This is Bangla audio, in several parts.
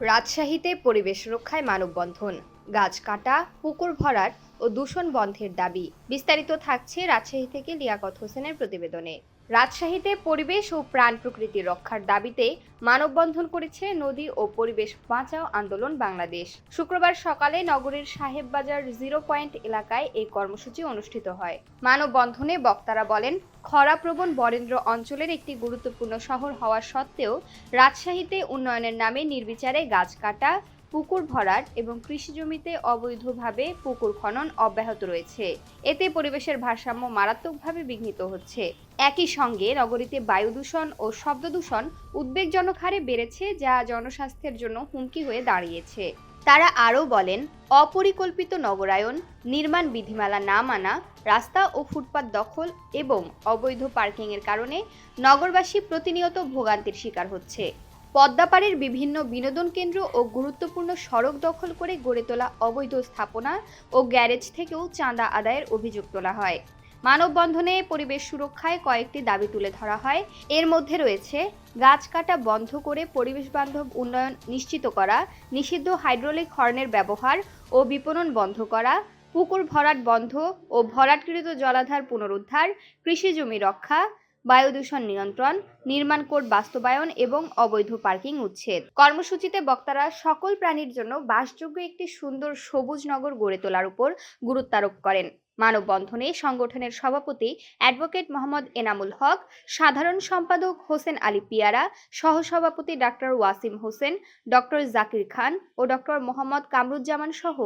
রাজশাহীতে পরিবেশ রক্ষায় মানববন্ধন, গাছ কাটা, পুকুর ভরাট ও দূষণ বন্ধের দাবি। বিস্তারিত থাকছে রাজশাহী থেকে লিয়াকত হোসেনের প্রতিবেদনে। রাজশাহীতে পরিবেশ ও প্রাণ প্রকৃতি রক্ষার দাবিতে মানববন্ধন করেছে নদী ও পরিবেশ বাঁচাও আন্দোলন বাংলাদেশ। শুক্রবার সকালে নগরীর সাহেববাজার 0 পয়েন্ট এলাকায় এই কর্মসূচি অনুষ্ঠিত হয়। মানববন্ধনে বক্তারা বলেন, খরাপ্রবণ বরেন্দ্র অঞ্চলের একটি গুরুত্বপূর্ণ শহর হওয়া সত্ত্বেও রাজশাহীতে উন্নয়নের নামে নির্বিচারে গাছ কাটা, পুকুর ভরাট এবং কৃষিজমিতে অবৈধভাবে পুকুর খনন অব্যাহত রয়েছে। এতে পরিবেশের ভারসাম্য মারাত্মকভাবে বিঘ্নিত হচ্ছে। একই সঙ্গে নগরীতে বায়ু দূষণ ও শব্দ দূষণ উদ্বেগজনক হারে বেড়েছে, যা জনস্বাস্থ্যের জন্য হুমকি হয়ে দাঁড়িয়েছে। তারা আরও বলেন, অপরিকল্পিত নগরায়ন, নির্মাণ বিধিমালা না মানা, রাস্তা ও ফুটপাত দখল এবং অবৈধ পার্কিংয়ের কারণে নগরবাসী প্রতিনিয়ত ভোগান্তির শিকার হচ্ছে। পদ্মাপাড়ের বিভিন্ন বিনোদন কেন্দ্র ও গুরুত্বপূর্ণ সড়ক দখল করে গড়ে তোলা অবৈধ স্থাপনা ও গ্যারেজ থেকেও চাঁদা আদায়ের অভিযোগ তোলা হয়। মানববন্ধনে পরিবেশ সুরক্ষায় কয়েকটি দাবি তুলে ধরা হয়। এর মধ্যে রয়েছে গাছ কাটা বন্ধ করে পরিবেশ বান্ধব উন্নয়ন নিশ্চিত করা, নিষিদ্ধ হাইড্রোলিক হর্নের ব্যবহার ও বিপণন বন্ধ করা, পুকুর ভরাট বন্ধ ও ভরাটকৃত জলাধার পুনরুদ্ধার, কৃষি জমি রক্ষা, বায়ু দূষণ নিয়ন্ত্রণ, নির্মাণ কোড বাস্তবায়ন এবং অবৈধ পার্কিং উচ্ছেদ। কর্মসূচিতে বক্তারা সকল প্রাণীর জন্য বাসযোগ্য একটি সুন্দর সবুজ নগর গড়ে তোলার উপর গুরুত্বারোপ করেন। মানববন্ধনে সংগঠনের সভাপতি অ্যাডভোকেট মোহাম্মদ এনামুল হক, সাধারণ সম্পাদক হোসেন আলী পিয়ারা, সহসভাপতি ডাক্তার ওয়াসিম হোসেন, ডক্টর জাকির খান ও ডক্টর মোহাম্মদ কামরুজ্জামান সহ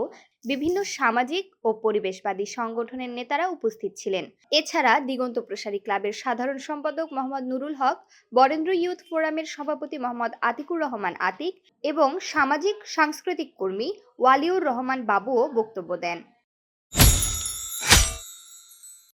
বিভিন্ন সামাজিক ও পরিবেশবাদী সংগঠনের নেতারা উপস্থিত ছিলেন। এছাড়া দিগন্ত প্রসারী ক্লাবের সাধারণ সম্পাদক মোহাম্মদ নুরুল হক, বরেন্দ্র ইউথ ফোরামের সভাপতি মোহাম্মদ আতিকুর রহমান আতিক এবং সামাজিক সাংস্কৃতিক কর্মী ওয়ালিউর রহমান বাবুও বক্তব্য দেন।